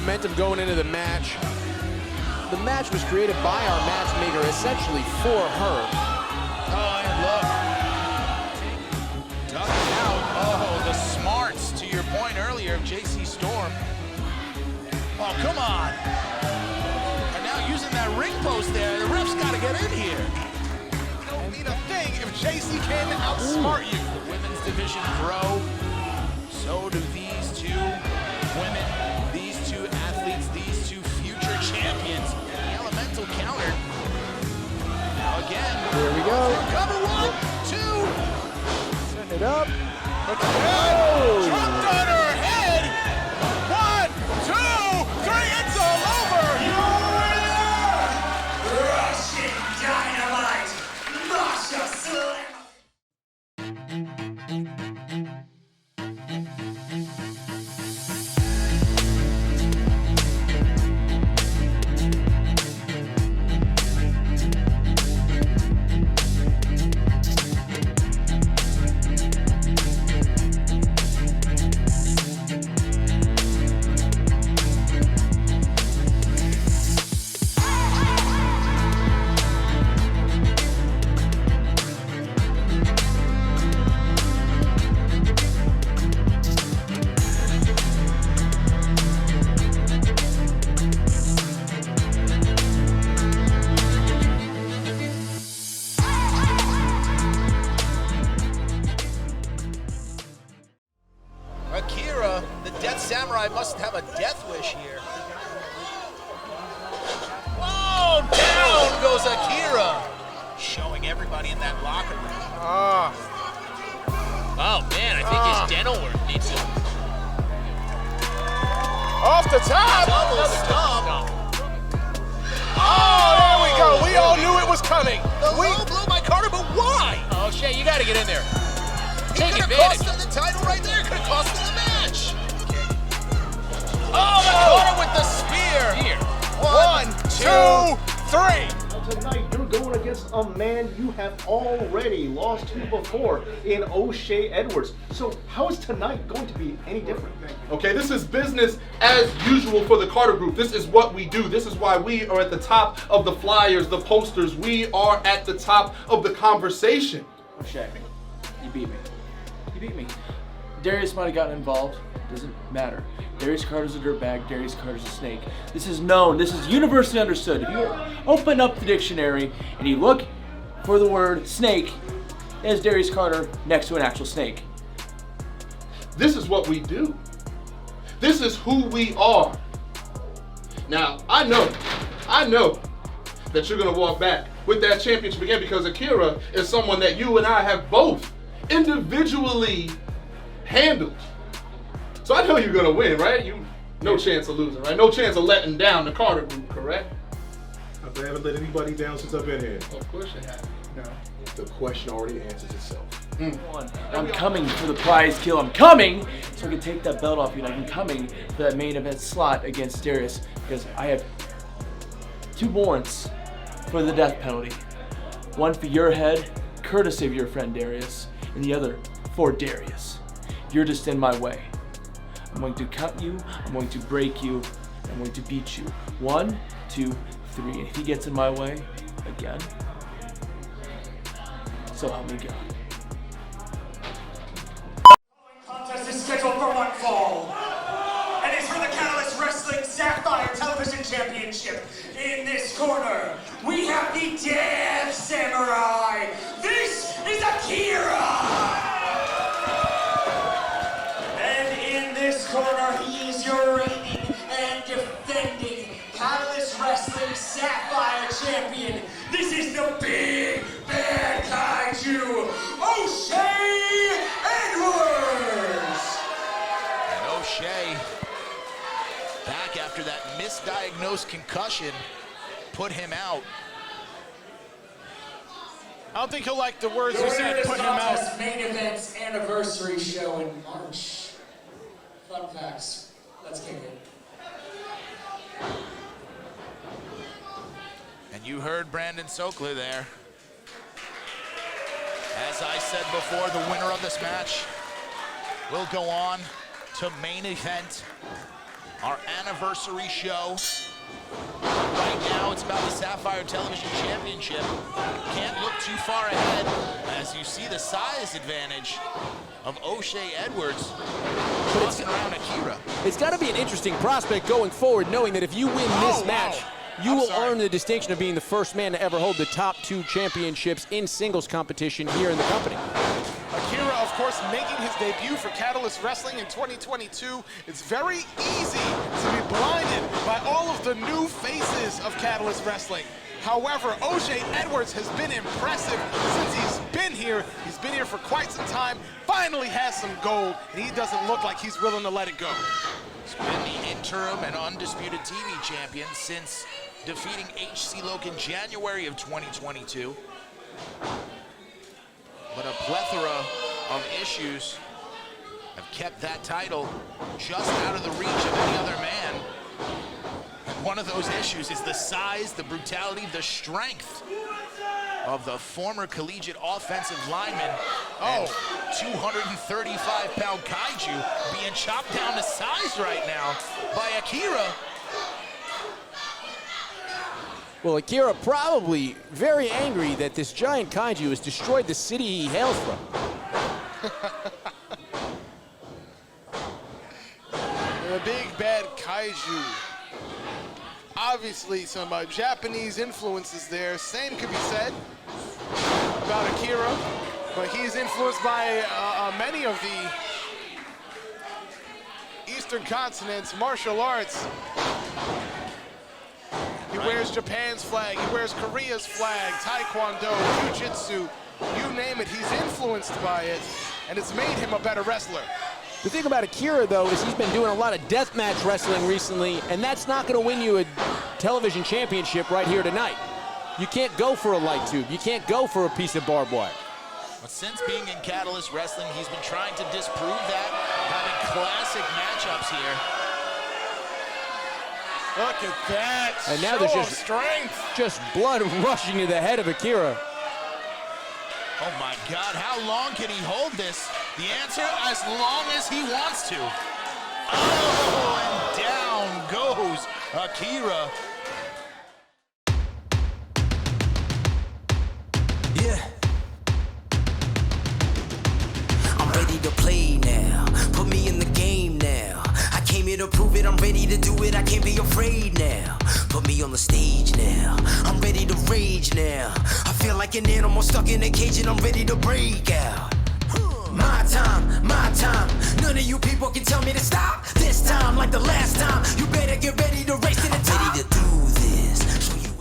momentum going into the match. The match was created by our matchmaker, essentially for her. Oh, and look. Ducking out. Oh, the smarts, to your point earlier of JC Storm. Oh, come on. And now using that ring post there, the ref's got to get in here. Don't mean a thing if JC can outsmart you. The women's division grow. So do these two women, these two athletes, these two future champions. And the Elemental countered. Now again. Here we go. Cover 1, 2. Setting it up. Let's go. Dropped on her head. 1, 2, 3. It's all over. Russian Dynamite, Masha Slam. Akira, the Death Samurai, must have a death wish here. Oh, down goes Akira. Showing everybody in that locker room. Oh man, I think his dental work needs to. Off the top. Double stomp. Oh, there we go. We all knew it was coming. The low blow by Carter, but why? Oh Shay, you got to get in there. Take Could have advantage. cost him the title right there. Could have cost him the match. Oh, Carter with the spear. Here. 1, 2, 3. Tonight, you're going against a man you have already lost to before in O'Shay Edwards. So how is tonight going to be any different? Okay, this is business as usual for the Carter Group. This is what we do. This is why we are at the top of the flyers, the posters. We are at the top of the conversation. O'Shay, you beat me. You beat me. Darius might have gotten involved. Doesn't matter. Darius Carter's a dirtbag. Darius Carter's a snake. This is known. This is universally understood. If you open up the dictionary and you look for the word snake, there's Darius Carter next to an actual snake. This is what we do. This is who we are. Now, I know that you're going to walk back with that championship again because Akira is someone that you and I have both individually handled. So I know you're going to win, right? No chance of losing, right? No chance of letting down the Carter Group, correct? I haven't let anybody down since I've been here. Of course you have. No. The question already answers itself. I'm coming for the prize kill. I'm coming so I can take that belt off you. And I'm coming for that main event slot against Darius because I have 2 warrants for the death penalty. One for your head, courtesy of your friend Darius, and the other for Darius. You're just in my way. I'm going to cut you, I'm going to break you, I'm going to beat you. 1, 2, 3. And if he gets in my way again, so help me God. Contest is scheduled for one fall. And it's for the Catalyst Wrestling Sapphire Television Championship. In this corner, we have the Death Samurai. This is Akira. Corner, he is your reigning and defending Catalyst Wrestling Sapphire Champion. This is the big bad kaiju, O'Shay Edwards. And O'Shay, back after that misdiagnosed concussion, put him out. I don't think he'll like the words you said, put him out. Main event's anniversary show in March. Fun facts. Let's kick it. And you heard Brandon Sokler there. As I said before, the winner of this match will go on to main event our anniversary show. Right now, it's about the Sapphire Television Championship. Can't look too far ahead as you see the size advantage of O'Shay Edwards tossing around AKIRA. It's got to be an interesting prospect going forward, knowing that if you win this match, you will earn the distinction of being the first man to ever hold the top 2 championships in singles competition here in the company. AKIRA, of course, making his debut for Catalyst Wrestling in 2022. It's very easy to be blinded by all of the new faces of Catalyst Wrestling. However, O'Shay Edwards has been impressive since he's been here. He's been here for quite some time, finally has some gold, and he doesn't look like he's willing to let it go. He's been the interim and undisputed TV champion since defeating HC Loc in January of 2022. But a plethora of issues have kept that title just out of the reach of any other man. One of those issues is the size, the brutality, the strength of the former collegiate offensive lineman. Oh, 235-pound kaiju being chopped down to size right now by AKIRA. Well, AKIRA probably very angry that this giant kaiju has destroyed the city he hails from. The big bad kaiju. Obviously, some Japanese influences there. Same could be said about AKIRA, but he's influenced by many of the Eastern continent's martial arts. He wears Japan's flag, he wears Korea's flag, Taekwondo, Jiu-Jitsu, you name it, he's influenced by it, and it's made him a better wrestler. The thing about AKIRA, though, is he's been doing a lot of deathmatch wrestling recently, and that's not going to win you a television championship right here tonight. You can't go for a light tube. You can't go for a piece of barbed wire. But since being in Catalyst Wrestling, he's been trying to disprove that, having classic matchups here. Look at that. And now there's just blood rushing to the head of AKIRA. Oh my God, how long can he hold this? The answer, as long as he wants to. Oh, and down goes AKIRA. Yeah. I'm ready to play now. Put me in the game now. I came here to prove it, I'm ready to do it, I can't be afraid now. Put me on the stage now, I'm ready to rage now. I feel like an animal stuck in a cage and I'm ready to break out. My time, none of you people can tell me to stop. This time, like the last time, you better get ready to race to the top. I'm ready to do this, show you.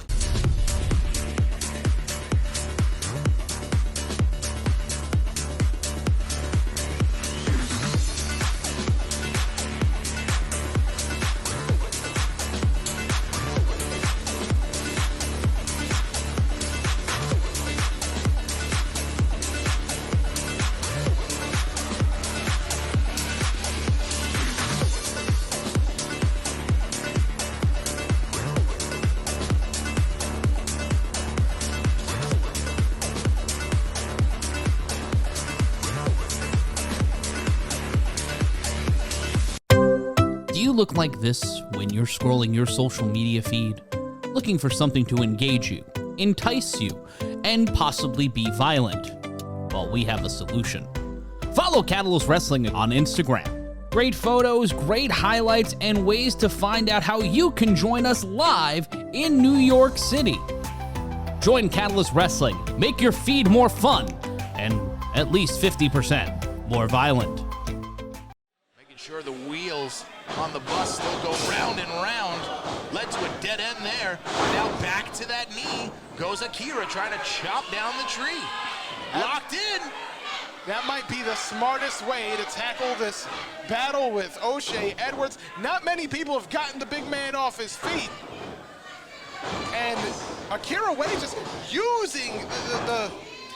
Look like this when you're scrolling your social media feed, looking for something to engage you, entice you, and possibly be violent? Well, we have a solution. Follow Catalyst Wrestling on Instagram. Great photos, great highlights, and ways to find out how you can join us live in New York City. Join Catalyst Wrestling, make your feed more fun, and at least 50% more violent. Making sure the wheels on the bus still go round and round. Led to a dead end there. Now back to that knee goes AKIRA trying to chop down the tree. Locked in. That might be the smartest way to tackle this battle with O'Shay Edwards. Not many people have gotten the big man off his feet. And AKIRA Way just using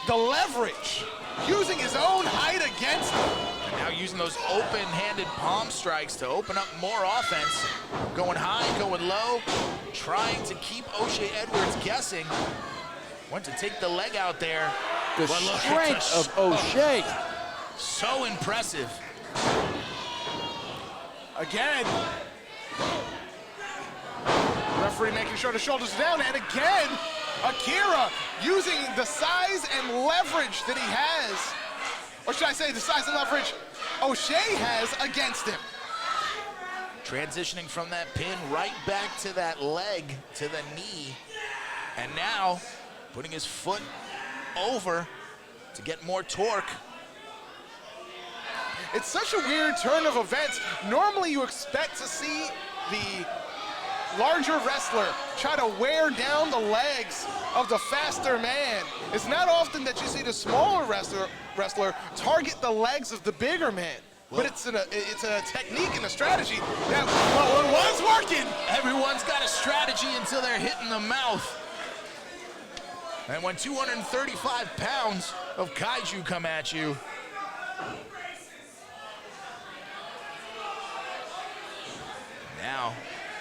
the leverage, using his own height against him. And now using those open-handed palm strikes to open up more offense. Going high, going low, trying to keep O'Shay Edwards guessing. Went to take the leg out there. The strength of O'Shay. So impressive. Again, Referee making sure the shoulders are down, and again, AKIRA using the size and leverage that he has, or should I say the size and leverage O'Shay has against him. Transitioning from that pin right back to that leg, to the knee, and now putting his foot over to get more torque. It's such a weird turn of events. Normally you expect to see the larger wrestler try to wear down the legs of the faster man. It's not often that you see the smaller wrestler target the legs of the bigger man. But it's a technique and a strategy that, well, it was working. Everyone's got a strategy until they're hit in the mouth. And when 235 pounds of kaiju come at you, now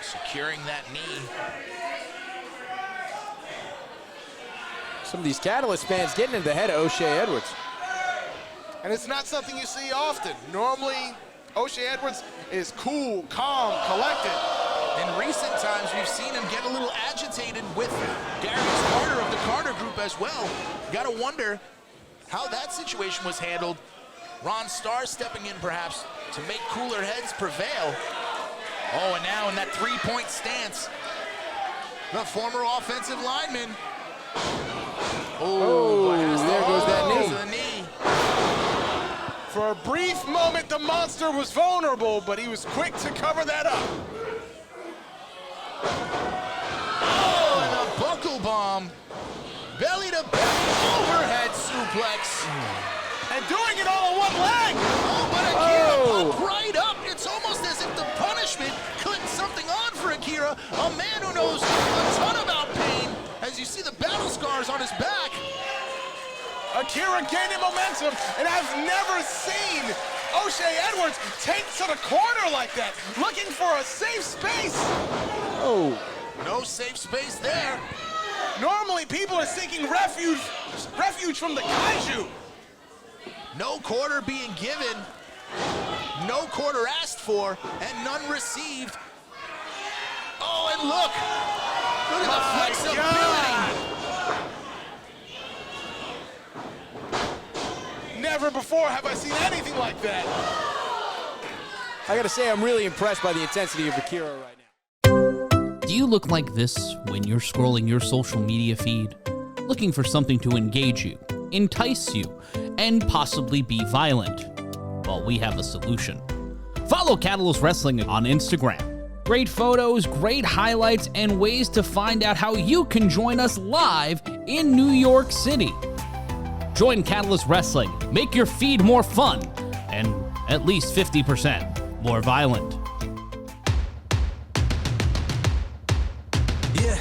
securing that knee. Some of these Catalyst fans getting in the head of O'Shay Edwards. And it's not something you see often. Normally, O'Shay Edwards is cool, calm, collected. In recent times, we've seen him get a little agitated with Darius Carter of the Carter Group as well. Gotta wonder how that situation was handled. Ron Starr stepping in perhaps to make cooler heads prevail. Oh, and now in that three-point stance, the former offensive lineman. Oh, there goes that knee. For a brief moment, the monster was vulnerable, but he was quick to cover that up. Oh, and a buckle bomb. Belly to belly, overhead suplex. And doing it all on one leg. Oh, but AKIRA popped right up. It's almost as if the punishment clicked something on for AKIRA, a man who knows a ton about pain, as you see the battle scars on his back. AKIRA gaining momentum, and I've never seen O'Shay Edwards take to the corner like that, looking for a safe space. Oh. No safe space there. Normally, people are seeking refuge from the kaiju. No quarter being given, no quarter asked for, and none received. Oh, and look at the flexibility. Never before have I seen anything like that. I gotta say, I'm really impressed by the intensity of AKIRA right now. Do you look like this when you're scrolling your social media feed? Looking for something to engage you, entice you, and possibly be violent? Well, we have a solution. Follow Catalyst Wrestling on Instagram. Great photos, great highlights, and ways to find out how you can join us live in New York City. Join Catalyst Wrestling, make your feed more fun, and at least 50% more violent. Yeah.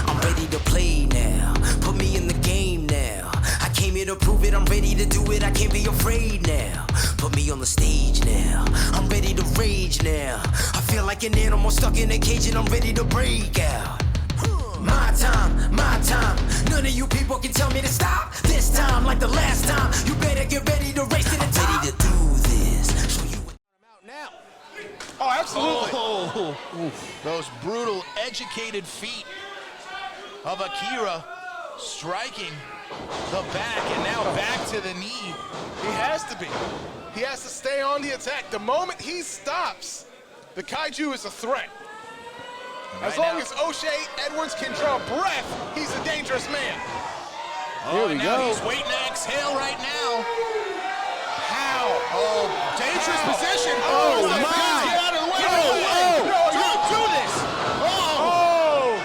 I'm ready to play now. Put me in the game now. I came here to prove it. I'm ready to do it. I can't be afraid now. Put me on the stage now. I'm ready to rage now. I feel like an animal stuck in a cage and I'm ready to break out. My time, my time. None of you people can tell me to stop. This time, like the last time, you better get ready to race to the top. I'm ready to do this. Show you what I'm out now. Oh, absolutely. Oh, those brutal, educated feet of AKIRA striking the back, and now back to the knee. He has to be. He has to stay on the attack. The moment he stops, the kaiju is a threat. As long as O'Shay Edwards can draw breath, he's a dangerous man. Oh, and now he's waiting to exhale right now. How? Oh, dangerous position. Oh, my. Get out of the way. No, don't do this. Oh.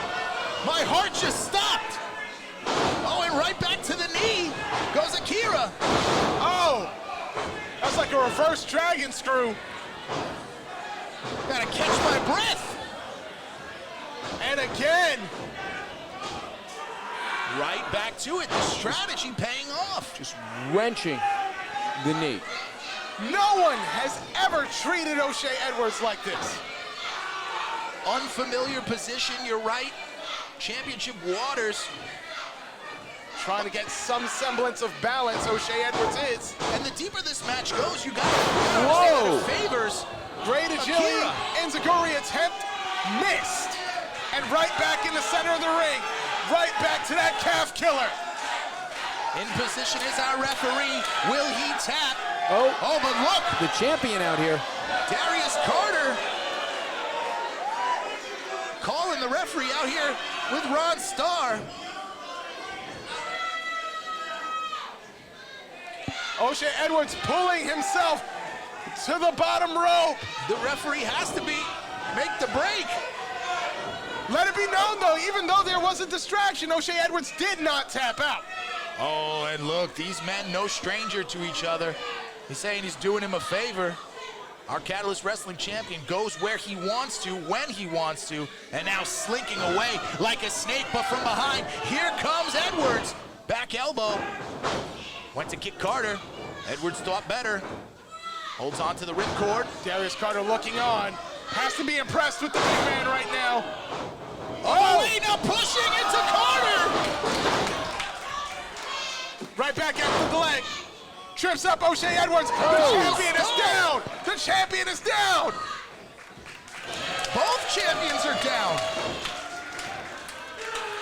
My heart just stopped. Oh, and right back to the knee goes AKIRA. Oh, that's like a reverse dragon screw. Gotta catch my breath. And again. Right back to it. The strategy paying off. Just wrenching the knee. No one has ever treated O'Shay Edwards like this. Unfamiliar position, you're right. Championship waters. Trying to get some semblance of balance, O'Shay Edwards is. And the deeper this match goes, you gotta understand that it favors Great agility. Enziguri attempt missed. And right back in the center of the ring. Right back to that calf killer. In position is our referee. Will he tap? Oh, but look, the champion out here. Darius Carter calling the referee out here with Ron Starr. O'Shay Edwards pulling himself to the bottom rope. The referee has to make the break. Let it be known, though, even though there was a distraction, O'Shay Edwards did not tap out. Oh, and look, these men no stranger to each other. He's saying he's doing him a favor. Our Catalyst Wrestling champion goes where he wants to, when he wants to, and now slinking away like a snake, but from behind, here comes Edwards. Back elbow. Went to kick Carter. Edwards thought better. Holds on to the ripcord. Darius Carter looking on. Has to be impressed with the big man right now. Oh, now pushing into Carter. Right back after the leg. Trips up O'Shay Edwards. The champion is down. The champion is down. Both champions are down.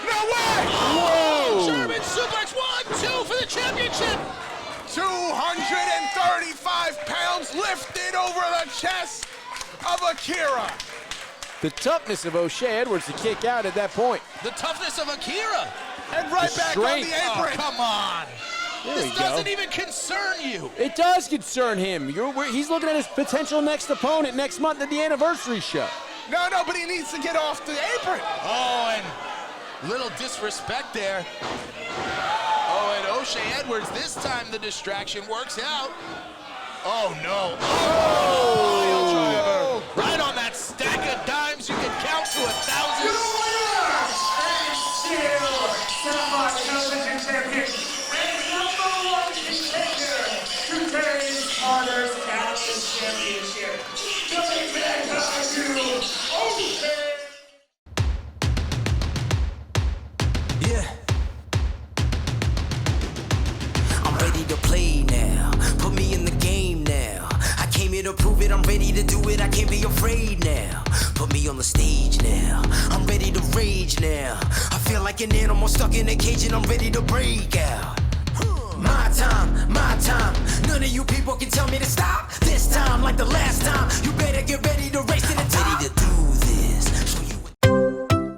No way. Whoa. German suplex, 1-2 for the championship. 235 pounds lifted over the chest of AKIRA. The toughness of O'Shay Edwards to kick out at that point. The toughness of AKIRA. And right back on the apron. Oh, come on. This doesn't go. even concern you. It does concern him. He's looking at his potential next opponent next month at the anniversary show. No, but he needs to get off the apron. Oh, and little disrespect there. Oh, and O'Shay Edwards, this time the distraction works out. Oh, no. Oh! Right on that stack of dimes, you can count to 1,000. And still, SAPPHIRE Television Champion and #1 contender to Darius Carter's Catalyst Championship. The big man Kaiju, O'Shay. Yeah. I'm ready to play now. Put me in the game now. I came here to prove it. I'm ready to do it. I can't be afraid now. Put me on the stage now. I'm ready to rage now. I feel like an animal stuck in a cage and I'm ready to break out. My time, my time. None of you people can tell me to stop. This time, like the last time, you better get ready to race to the top. I'm ready to do this. Show you.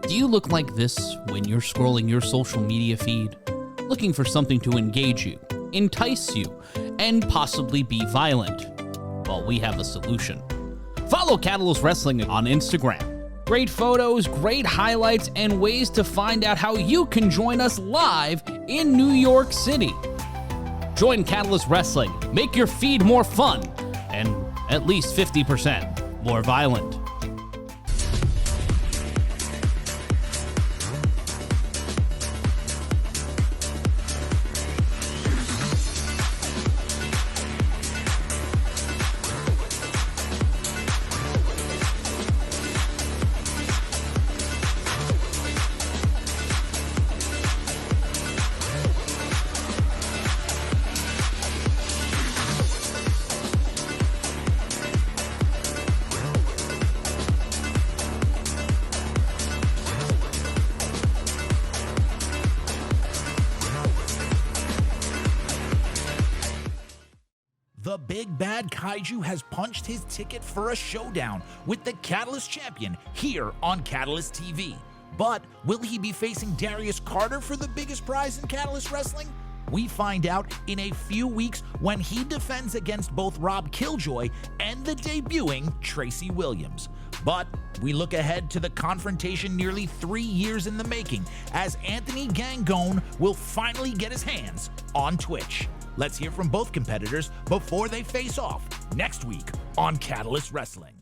Do you look like this when you're scrolling your social media feed? Looking for something to engage you, entice you, and possibly be violent? Well, we have a solution. Follow Catalyst Wrestling on Instagram. Great photos, great highlights, and ways to find out how you can join us live in New York City. Join Catalyst Wrestling, make your feed more fun, and at least 50% more violent. The big bad Kaiju has punched his ticket for a showdown with the Catalyst champion here on Catalyst TV. But will he be facing Darius Carter for the biggest prize in Catalyst Wrestling? We find out in a few weeks when he defends against both Rob Killjoy and the debuting Tracy Williams. But we look ahead to the confrontation nearly 3 years in the making as Anthony Gangone will finally get his hands on Twitch. Let's hear from both competitors before they face off next week on Catalyst Wrestling.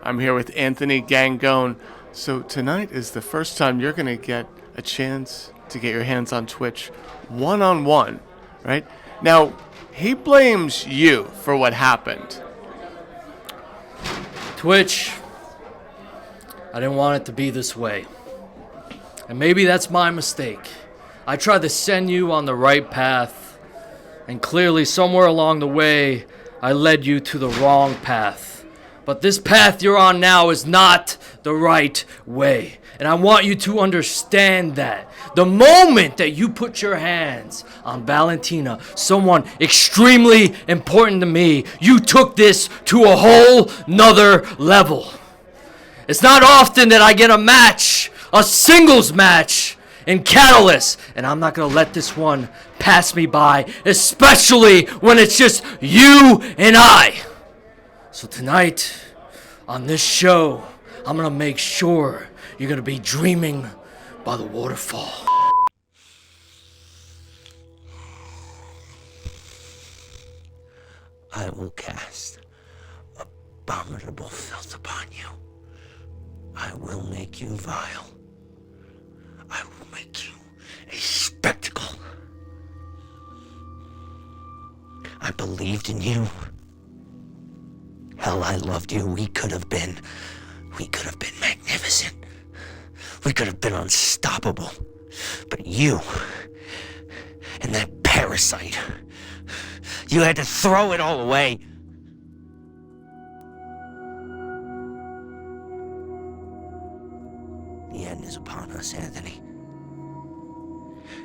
I'm here with Anthony Gangone. So tonight is the first time you're going to get a chance to get your hands on Twitch one-on-one, right? Now, he blames you for what happened. Twitch, I didn't want it to be this way. And maybe that's my mistake. I tried to send you on the right path, and clearly somewhere along the way, I led you to the wrong path. But this path you're on now is not the right way. And I want you to understand that. The moment that you put your hands on Valentina, someone extremely important to me, you took this to a whole nother level. It's not often that I get a match, a singles match, in Catalyst, and I'm not gonna let this one pass me by, especially when it's just you and I. So tonight, on this show, I'm gonna make sure you're gonna be dreaming by the waterfall. I will cast abominable filth upon you. I will make you vile. I will make you a spectacle. I believed in you. Hell, I loved you. We could have been magnificent. We could have been unstoppable. But you and that parasite, you had to throw it all away. The end is upon us, Anthony.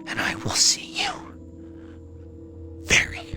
And I will see you very